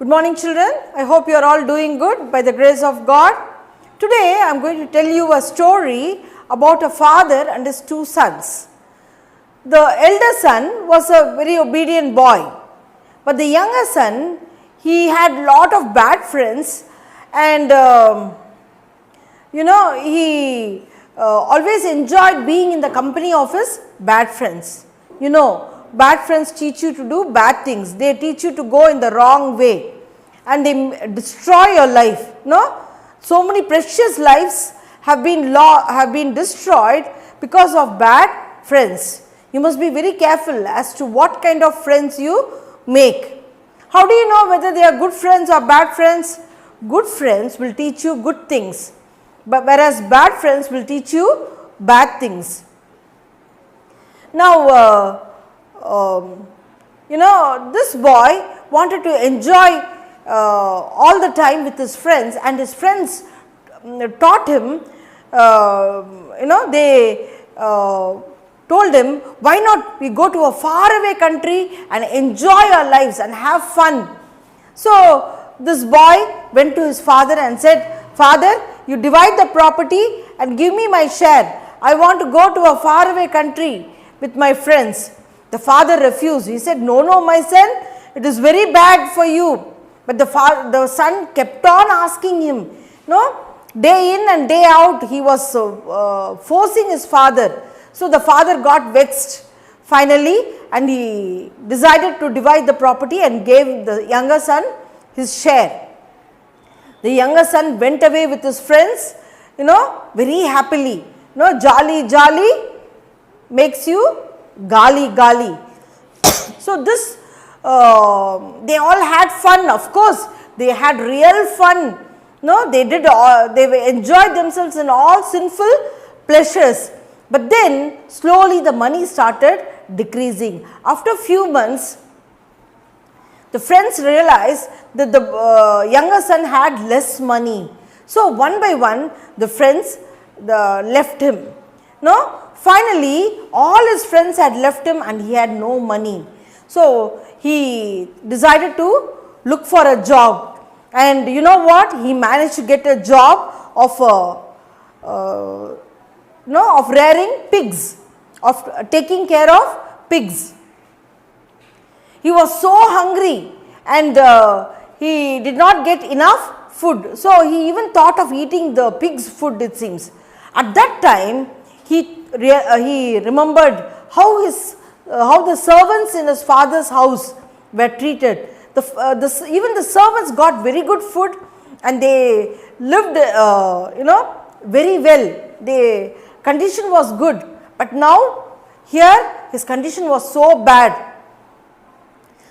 Good morning children, I hope you are all doing good by the grace of God. Today I am going to tell you a story about a father and his two sons. The elder son was a very obedient boy, but the younger son, he had lot of bad friends and he always enjoyed being in the company of his bad friends. Bad friends teach you to do bad things. They teach you to go in the wrong way and they destroy your life. So many precious lives have been destroyed because of bad friends. You must be very careful as to what kind of friends you make. How do you know whether they are good friends or bad friends? Good friends will teach you good things, but whereas bad friends will teach you bad things. Now, this boy wanted to enjoy all the time with his friends, and his friends taught him, they told him, why not we go to a faraway country and enjoy our lives and have fun. So, this boy went to his father and said, Father, you divide the property and give me my share. I want to go to a faraway country with my friends. The father refused. He said, no, my son, it is very bad for you. But the son kept on asking him, day in and day out he was forcing his father. So the father got vexed finally and he decided to divide the property and gave the younger son his share. The younger son went away with his friends, very happily. Jolly makes you gali. So this, they all had fun, of course, they had real fun. They enjoyed themselves in all sinful pleasures. But then slowly the money started decreasing. After a few months, the friends realized that the younger son had less money. So one by one the friends left him. Finally all his friends had left him and he had no money. So he decided to look for a job, and you know what? He managed to get a job of rearing pigs, of taking care of pigs. He was so hungry and he did not get enough food. So he even thought of eating the pig's food, it seems. At that time he remembered how the servants in his father's house were treated. Even the servants got very good food and they lived very well. Their condition was good, but now here his condition was so bad.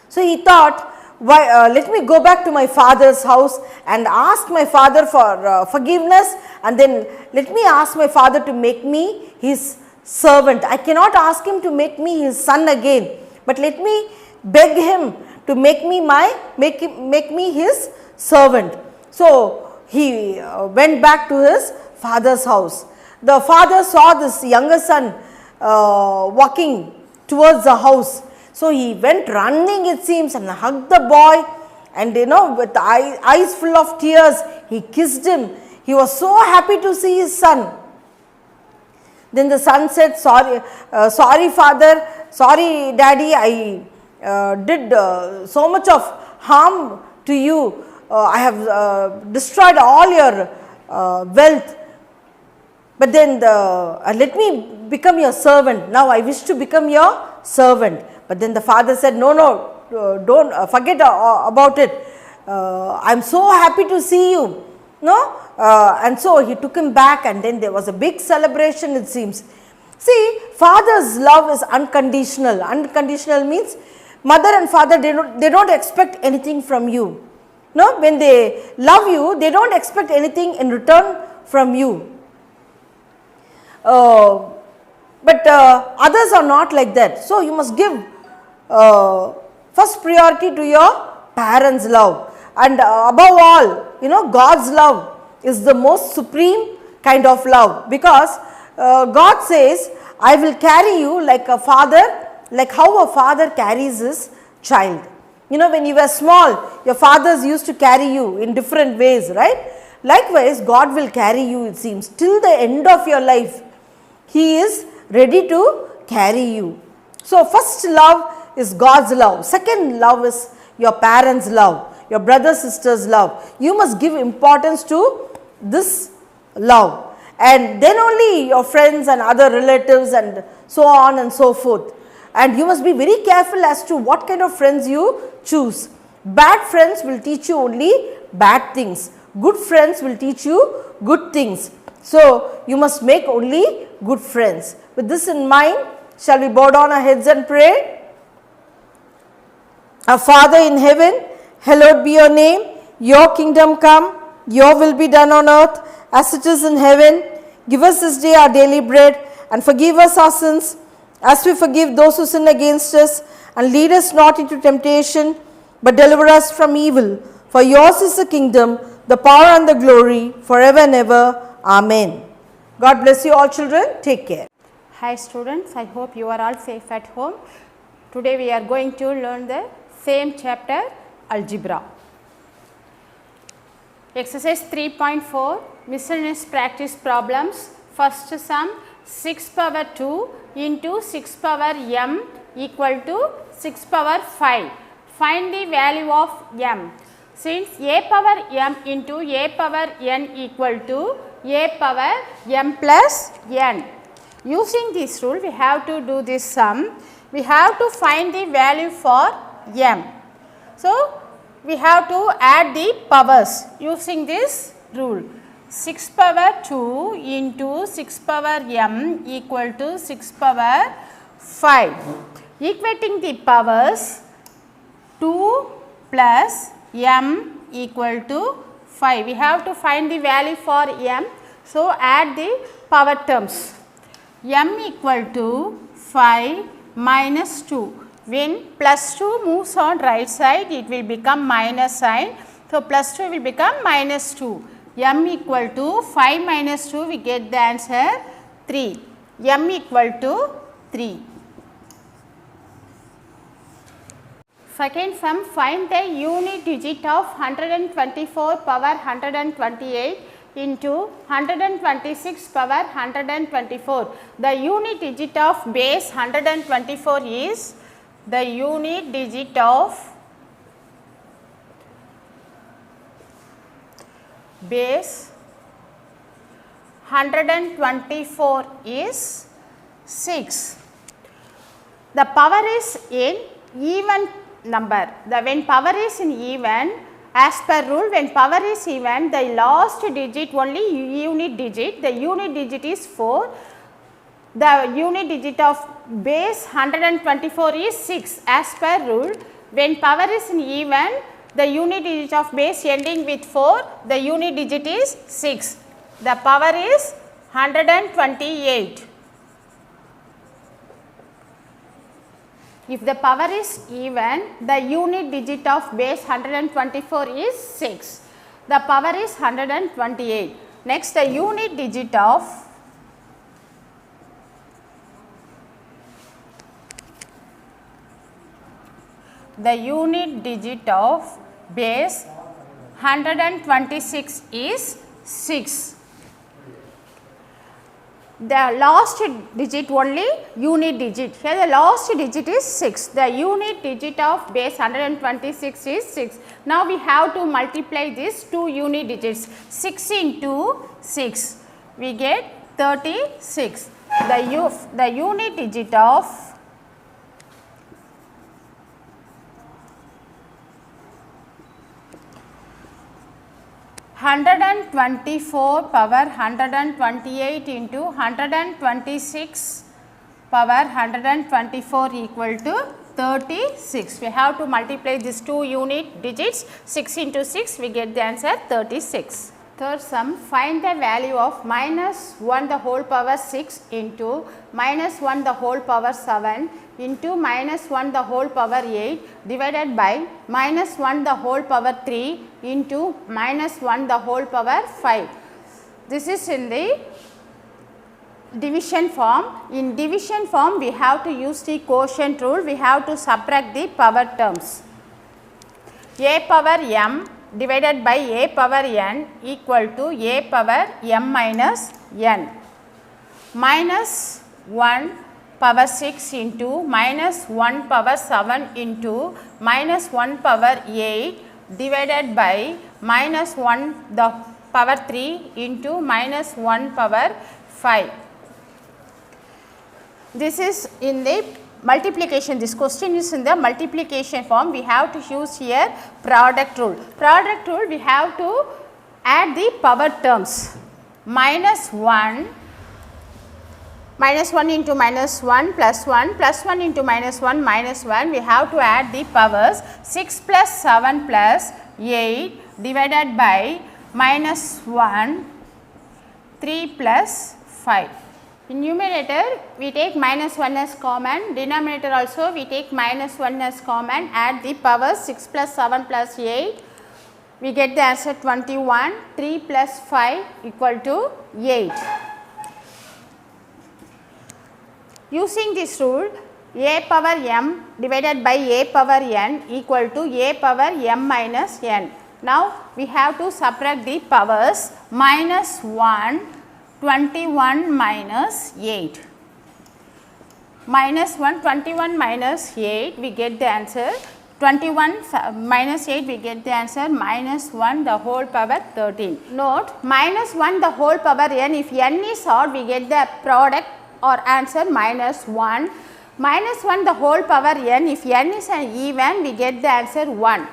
So he thought, let me go back to my father's house and ask my father for forgiveness, and then let me ask my father to make me his servant. I cannot ask him to make me his son again, but let me beg him to make me his servant. So he went back to his father's house. The father saw this younger son walking towards the house. So he went running, it seems, and hugged the boy, and with eyes full of tears, he kissed him. He was so happy to see his son. Then the son said, sorry father, sorry daddy, I did so much of harm to you. I have destroyed all your wealth. But then let me become your servant. Now I wish to become your servant. But then the father said, no, don't forget about it. I am so happy to see you. And so he took him back, and then there was a big celebration, it seems. See, father's love is unconditional. Unconditional means mother and father, they don't expect anything from you. When they love you, they don't expect anything in return from you. But others are not like that. So you must give first priority to your parents' love, and above all, God's love is the most supreme kind of love, because God says, I will carry you like a father, like how a father carries his child. You know, when you were small, your fathers used to carry you in different ways, right? Likewise, God will carry you, it seems, till the end of your life. He is ready to carry you. So, first love is God's love. Second love is your parents' love, your brother, sister's love. You must give importance to this love. And then only your friends and other relatives and so on and so forth. And you must be very careful as to what kind of friends you choose. Bad friends will teach you only bad things. Good friends will teach you good things. So, you must make only good friends. With this in mind, shall we bow down our heads and pray? Our Father in heaven, hallowed be your name. Your kingdom come, your will be done on earth as it is in heaven. Give us this day our daily bread and forgive us our sins as we forgive those who sin against us, and lead us not into temptation but deliver us from evil. For yours is the kingdom, the power and the glory forever and ever. Amen. God bless you all children. Take care. Hi students, I hope you are all safe at home. Today we are going to learn the same chapter, algebra. Exercise 3.4, miscellaneous practice problems. First sum, 6 power 2 into 6 power m equal to 6 power 5. Find the value of m. Since a power m into a power n equal to a power m plus n. Using this rule, we have to do this sum. We have to find the value for m. So, we have to add the powers using this rule. 6 power 2 into 6 power m equal to 6 power 5. Equating the powers, 2 plus m equal to 5. We have to find the value for m. So, add the power terms. M equal to 5 minus 2. When plus 2 moves on right side, it will become minus sign. So, plus 2 will become minus 2. M equal to 5 minus 2, we get the answer 3. M equal to 3. Second sum, find the unit digit of 124 power 128 into 126 power 124. The unit digit of base 124 is the unit digit of base 124 is 6. The power is in even number. When power is in even, as per rule, when power is even, the last digit only unit digit, the unit digit is 4. The unit digit of base 124 is 6 as per rule. When power is in even, the unit digit of base ending with 4, the unit digit is 6. The power is 128. If the power is even, the unit digit of base 124 is 6. The power is 128. Next, the unit digit of base 126 is 6. The last digit only unit digit. Here the last digit is 6. The unit digit of base 126 is 6. Now we have to multiply these two unit digits. 6 into 6, we get 36. The unit digit of 124 power 128 into 126 power 124 equal to 36. We have to multiply these two unit digits. 6 into 6, we get the answer 36. Third sum, find the value of minus 1 the whole power 6 into minus 1 the whole power 7 into minus 1 the whole power 8 divided by minus 1 the whole power 3 into minus 1 the whole power 5. This is in the division form. In division form, we have to use the quotient rule. We have to subtract the power terms. a power m divided by a power n equal to a power m minus n. Minus 1 power 6 into minus 1 power 7 into minus 1 power 8 divided by minus 1 the power 3 into minus 1 power 5. This is in the multiplication. This question is in the multiplication form. We have to use here product rule. Product rule, we have to add the power terms. Minus 1 into minus 1 plus 1 plus 1 into minus 1 minus 1, we have to add the powers 6 plus 7 plus 8 divided by minus 1 3 plus 5. In numerator we take minus 1 as common, denominator also we take minus 1 as common, add the powers 6 plus 7 plus 8, we get the answer 21, 3 plus 5 equal to 8. Using this rule, a power m divided by a power n equal to a power m minus n. Now, we have to subtract the powers. Minus 1, 21 minus 8. Minus 1, 21 minus 8, we get the answer 21 minus 8, we get the answer minus 1 the whole power 13. Note, minus 1 the whole power n, if n is odd, we get the product or answer minus 1. Minus 1 the whole power n, if n is an even, we get the answer 1.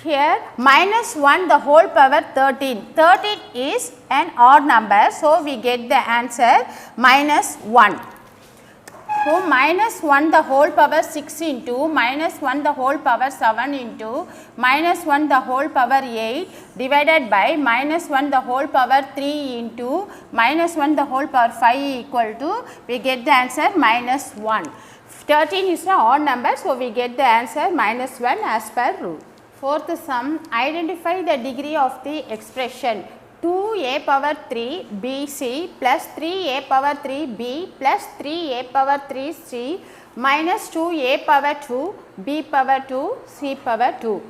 Here minus 1 the whole power 13. 13 is an odd number, so we get the answer minus 1. So, minus 1 the whole power 6 into minus 1 the whole power 7 into minus 1 the whole power 8 divided by minus 1 the whole power 3 into minus 1 the whole power 5 equal to, we get the answer minus 1. 13 is an odd number, so we get the answer minus 1 as per rule. Fourth sum, identify the degree of the expression 2a power 3 bc plus 3a power 3 b plus 3a power 3 c minus 2a power 2 b power 2 c power 2.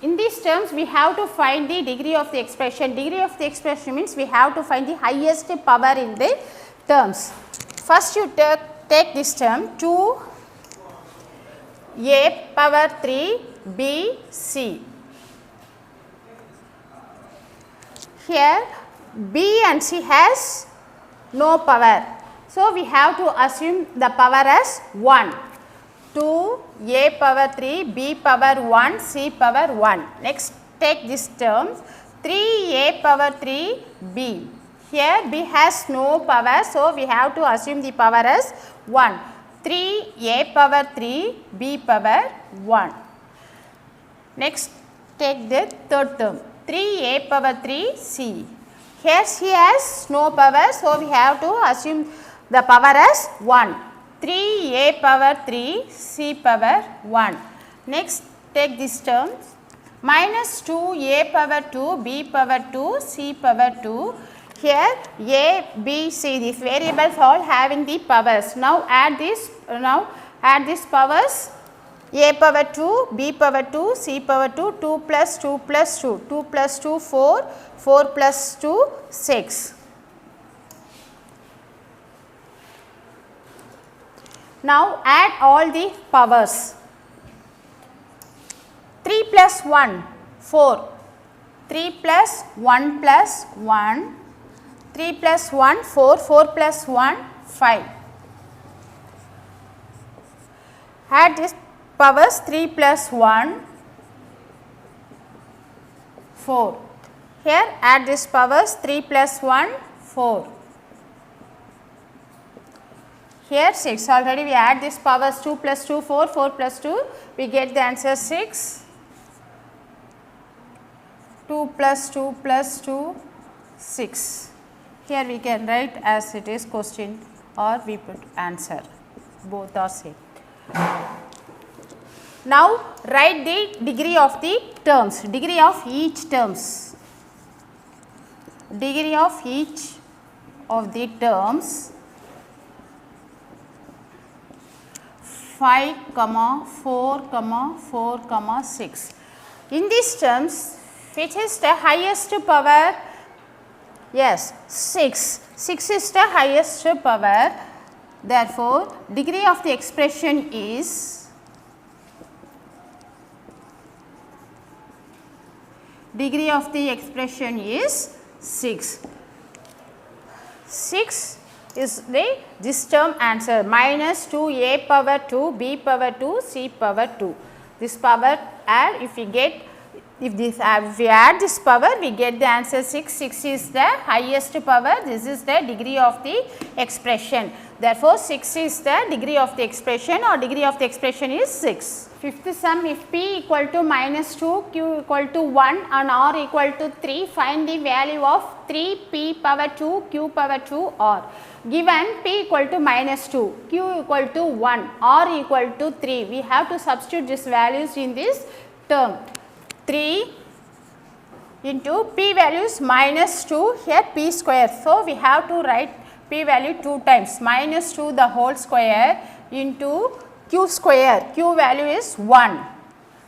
In these terms, we have to find the degree of the expression. Degree of the expression means we have to find the highest power in the terms. First you take this term 2a power 3 b c. Here b and c has no power. So, we have to assume the power as 1. 2 a power 3 b power 1 c power 1. Next take this term 3 a power 3 b. Here b has no power. So, we have to assume the power as 1. 3 a power 3 b power 1. Next take the third term 3a power 3 c. Here c has no power, so we have to assume the power as 1. 3a power 3 c power 1. Next take this term minus 2a power 2 b power 2 c power 2. Here a, b, c, these variables all having the powers. Now add these powers. A power 2, b power 2, c power 2, 2 plus 2 plus 2, 2 plus 2 4, 4 plus 2 6. Now add all the powers. 3 plus 1, 4, 3 plus 1 plus 1, 3 plus 1, 4, 4 plus 1, 5. Add this powers 3 plus 1, 4. Here add this powers 3 plus 1, 4. Here 6. Already we add this powers 2 plus 2, 4, 4 plus 2. We get the answer 6. 2 plus 2 plus 2, 6. Here we can write as it is question or we put answer. Both are same. Now write the degree of the terms, degree of each terms. Degree of each of the terms 5, 4, 4, 6. In these terms, which is the highest power? Yes, 6. 6 is the highest power. Therefore, degree of the expression is degree of the expression is 6. 6 is the this term answer, minus 2 a power 2 b power 2 c power 2. This power add, if we get, if we add this power, we get the answer 6. 6 is the highest power. This is the degree of the expression. Therefore, 6 is the degree of the expression, or degree of the expression is 6. Fifth sum, if p equal to minus 2, q equal to 1 and r equal to 3, find the value of 3 p power 2 q power 2 r. Given p equal to minus 2, q equal to 1, r equal to 3, we have to substitute these values in this term. 3 into p values minus 2, here p square. So, we have to write p value 2 times, minus 2 the whole square into q square, q value is 1.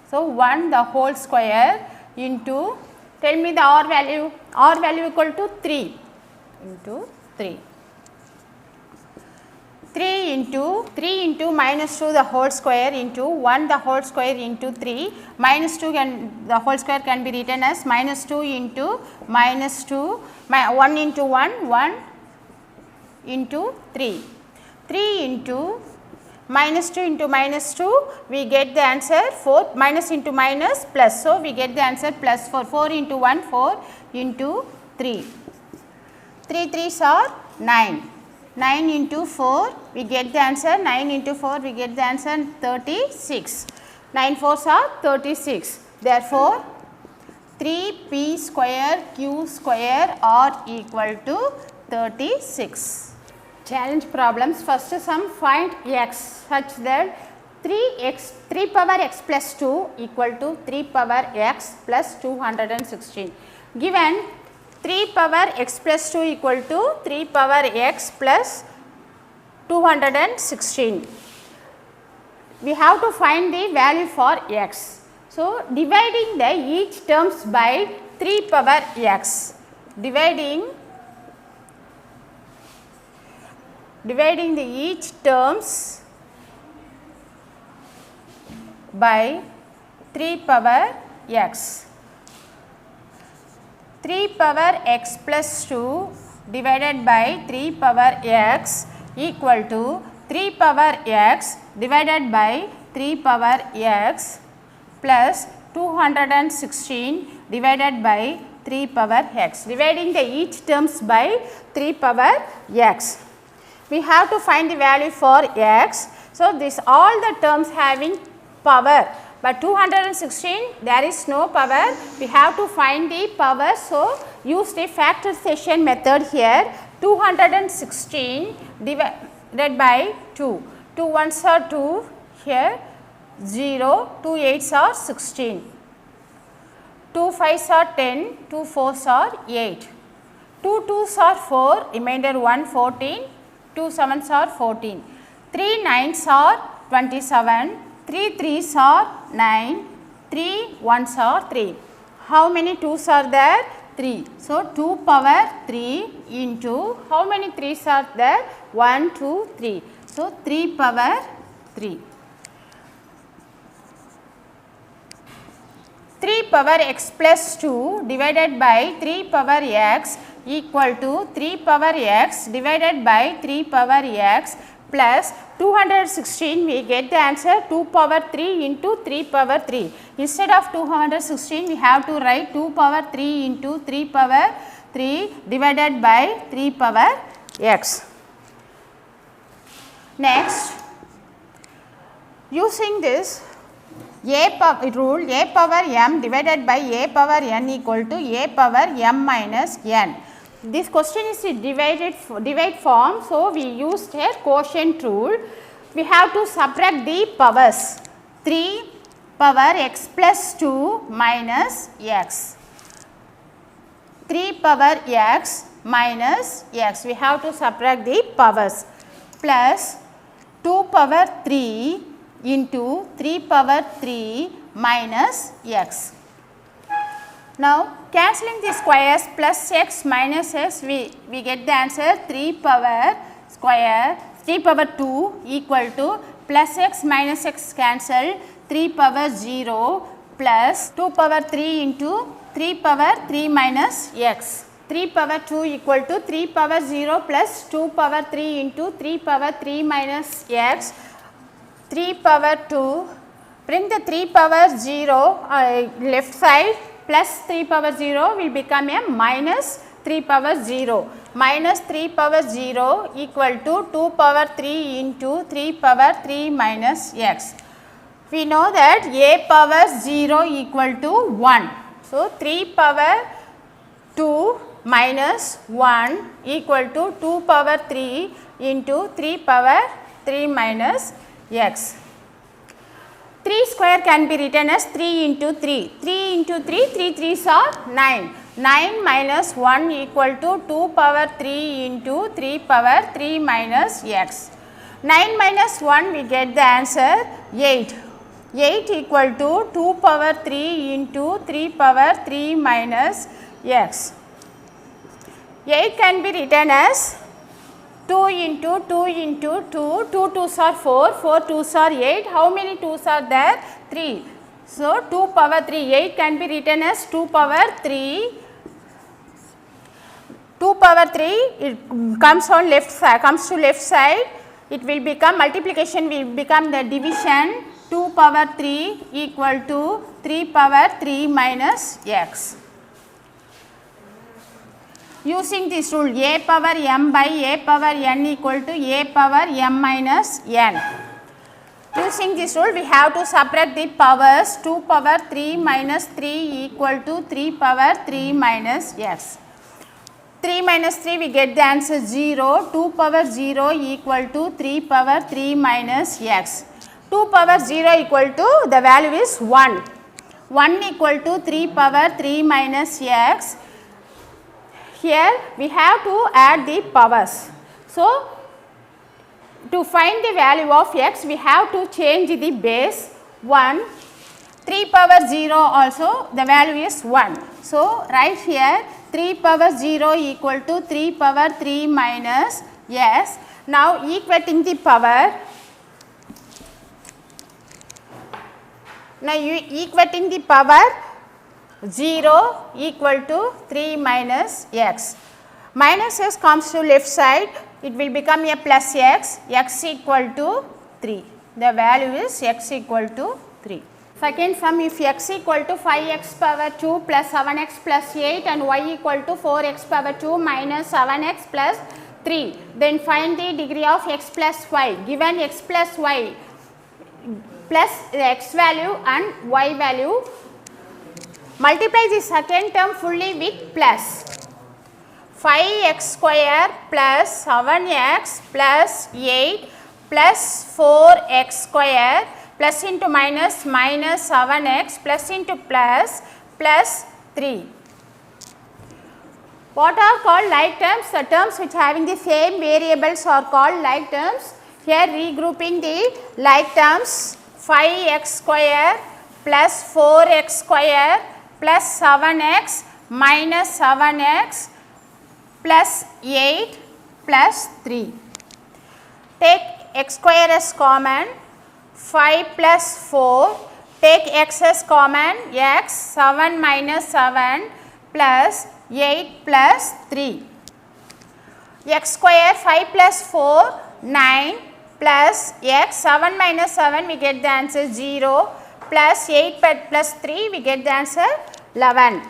So, 1 the whole square into, tell me the r value equal to 3 into 3. 3 into minus 2 the whole square into 1 the whole square into 3, minus 2 the whole square can be written as minus 2 into minus 2, 1 into 1, 1 into 3. 3 into minus 2 into minus 2, we get the answer 4, minus into minus plus. So, we get the answer plus 4, 4 into 1, 4 into 3. 3 3s are 9. 9 into 4, we get the answer, 9 into 4, we get the answer 36. 9 4s are 36. Therefore, 3p square q square r equal to 36. Challenge problems. First sum, find x such that 3 power x plus 2 equal to 3 power x plus 216. Given 3 power x plus 2 equal to 3 power x plus 216. We have to find the value for x. So, dividing the each terms by 3 power x, dividing the each terms by 3 power x. 3 power x plus 2 divided by 3 power x equal to 3 power x divided by 3 power x plus 216 divided by 3 power x. Dividing the each terms by 3 power x. We have to find the value for x. So, this all the terms having power, but 216 there is no power, we have to find the power. So, use the factorization method here. 216 divided by 2, 2 1s are 2 here, 0, 2 8s are 16, 2 5s are 10, 2 4s are 8, 2 2s are 4, remainder 1 14, 2 7s are 14, 3 9s are 27, 3 3s are 9, 3 1s are 3. How many 2s are there? 3. So, 2 power 3 into how many 3s are there? 1, 2, 3. So, 3 power 3. 3 power x plus 2 divided by 3 power x equal to 3 power x divided by 3 power x plus 216, we get the answer 2 power 3 into 3 power 3. Instead of 216, we have to write 2 power 3 into 3 power 3 divided by 3 power x. Next, using this rule, a power m divided by a power n equal to a power m minus n. This question is a divide form. So, we used a quotient rule. We have to subtract the powers, 3 power x plus 2 minus x, 3 power x minus x, we have to subtract the powers, plus 2 power 3 into 3 power 3 minus x. Now cancelling the squares, plus x minus x, we get the answer 3 power square 3 power 2 equal to plus x minus x cancel 3 power 0 plus 2 power 3 into 3 power 3 minus x. 3 power 2 equal to 3 power 0 plus 2 power 3 into 3 power 3 minus x. 3 power 2, bring the 3 power 0 left side, plus 3 power 0 will become a minus 3 power 0. Minus 3 power 0 equal to 2 power 3 into 3 power 3 minus x. We know that a power 0 equal to 1. So, 3 power 2 minus 1 equal to 2 power 3 into 3 power 3 minus x. 3 square can be written as 3 into 3. 3 into 3, 3 3s are 9. 9 minus 1 equal to 2 power 3 into 3 power 3 minus x. 9 minus 1 we get the answer 8. 8 equal to 2 power 3 into 3 power 3 minus x. 8 can be written as 2 into 2 into 2, 2 2s are 4, 4 2s are 8, how many 2s are there? 3. So, 2 power 3, 8 can be written as 2 power 3, 2 power 3 it comes on left side, comes to left side, it will become multiplication will become the division 2 power 3 equal to 3 power 3 minus x. Using this rule, a power m by a power n equal to a power m minus n. Using this rule, we have to separate the powers. 2 power 3 minus 3 equal to 3 power 3 minus x. 3 minus 3 we get the answer 0. 2 power 0 equal to 3 power 3 minus x. 2 power 0 equal to the value is 1. 1 equal to 3 power 3 minus x. Here we have to add the powers. So, to find the value of x we have to change the base 1. 3 power 0 also the value is 1. So, right here 3 power 0 equal to 3 power 3 minus s. Now, equating the power. Now, equating the power 0 equal to 3 minus x. Minus x comes to left side, it will become a plus x equal to 3. The value is x equal to 3. Second sum, if x equal to 5x power 2 plus 7x plus 8 and y equal to 4x power 2 minus 7x plus 3, then find the degree of x plus y. Given x plus y plus the x value and y value, multiply the second term fully with plus. 5x square plus 7x plus 8 plus 4x square plus into minus minus 7x plus into plus plus 3. What are called like terms? The terms which having the same variables are called like terms. Here regrouping the like terms, 5x square plus 4x square plus 7x minus 7x plus 8 plus 3. Take x square as common, 5 plus 4, take x as common, x 7 minus 7 plus 8 plus 3. X square 5 plus 4, 9 plus x 7 minus 7 we get the answer 0 plus 8 plus 3 we get the answer 11.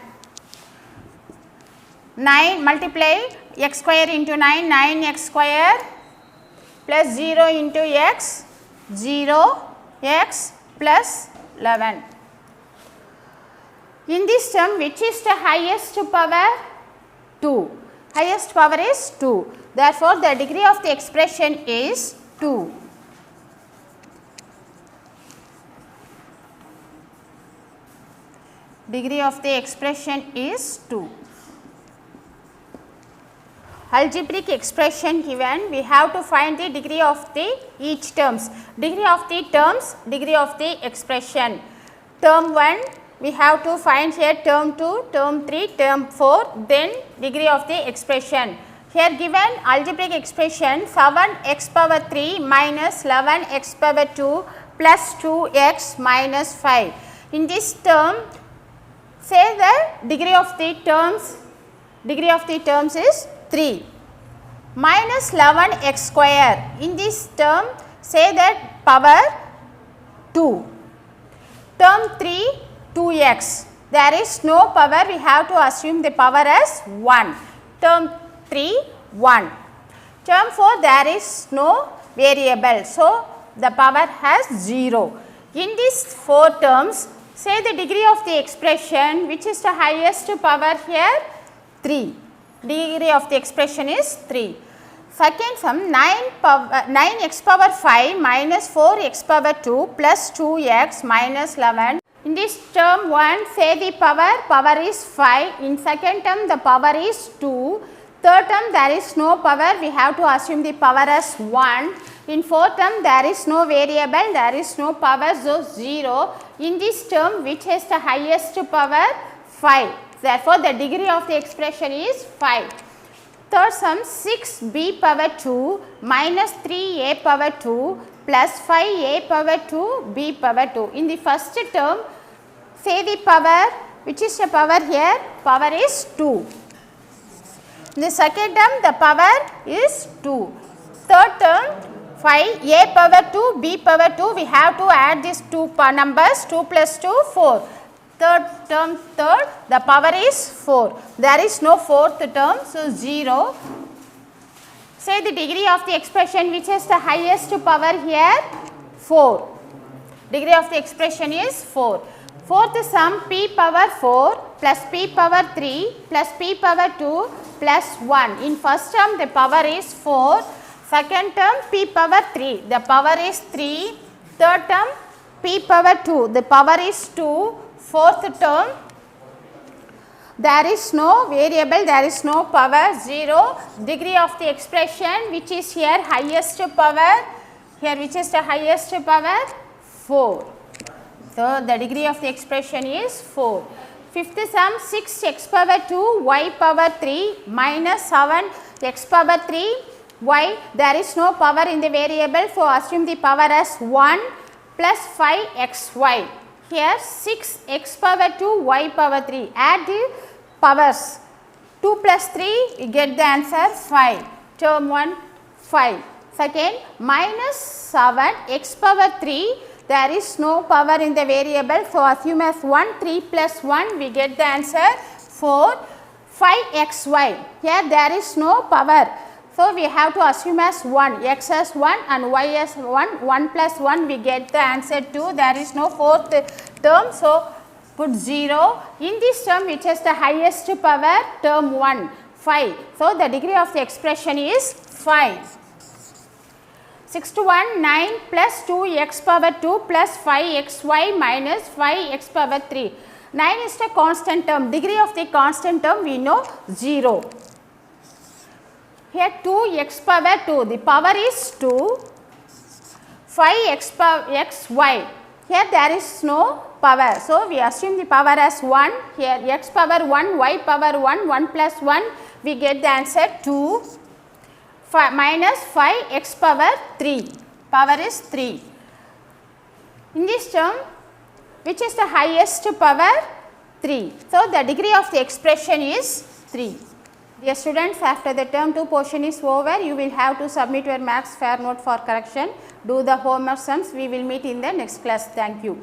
9 multiply x square into 9, 9x square plus 0 into x, 0 x plus 11. In this term, which is the highest power? 2. Highest power is 2. Therefore, the degree of the expression is 2. Degree of the expression is 2. Algebraic expression given, we have to find the degree of the each terms. Degree of the terms, degree of the expression. Term 1 we have to find here term 2, term 3, term 4, then degree of the expression. Here given algebraic expression 7x power 3 minus 11x power 2 plus 2x minus 5. In this term, say the degree of the terms is 3 minus 11x square. In this term, say that power 2. Term 3, 2x. There is no power, we have to assume the power as 1. Term 3, 1. Term 4, there is no variable. So, the power has 0. In these 4 terms, say the degree of the expression, which is the highest power here? 3. Degree of the expression is 3. Second sum 9x power 5 minus 4x power 2 plus 2x minus 11. In this term 1, say the power is 5. In second term, the power is 2. Third term, there is no power, we have to assume the power as 1. In fourth term, there is no variable, there is no power, so 0. In this term, which has the highest power? 5. Therefore, the degree of the expression is 5. Third sum 6b power 2 minus 3a power 2 plus 5a power 2 b power 2. In the first term, say the power, which is the power here? Power is 2. In the second term, the power is 2. Third term, 5a power 2 b power 2, we have to add these two numbers, 2 plus 2, 4. Third term, the power is 4. There is no fourth term, so 0. Say the degree of the expression, which is the highest power here? 4. Degree of the expression is 4. Fourth sum p power 4 plus p power 3 plus p power 2 plus 1. In first term, the power is 4. Second term, p power 3, the power is 3. Third term, p power 2, the power is 2. Fourth term, there is no variable, there is no power, 0. Degree of the expression, which is here highest power, here which is the highest power? 4. So, the degree of the expression is 4. Fifth sum 6x power 2 y power 3 minus 7x power 3 y. There is no power in the variable, so assume the power as 1 plus 5xy. Here 6x power 2 y power 3. Add the powers. 2 plus 3, you get the answer 5. Term 1, 5. Second, minus 7 x power 3. There is no power in the variable, so assume as 1. 3 plus 1, we get the answer 4. 5xy. Here there is no power. So, we have to assume as 1, x as 1 and y as 1, 1 plus 1 we get the answer 2, there is no fourth term. So, put 0. In this term, which is the highest power? Term 1, 5. So, the degree of the expression is 5. Sixth one, 9 plus 2x power 2 plus 5xy minus 5x power 3. 9 is the constant term, degree of the constant term we know 0. Here 2x power 2, the power is 2, 5x power xy, here there is no power. So, we assume the power as 1, here x power 1, y power 1, 1 plus 1, we get the answer 2, minus 5x power 3, power is 3. In this term, which is the highest power? 3. So, the degree of the expression is 3. Dear students, after the term 2 portion is over, you will have to submit your marks fair note for correction. Do the homework sums. We will meet in the next class. Thank you.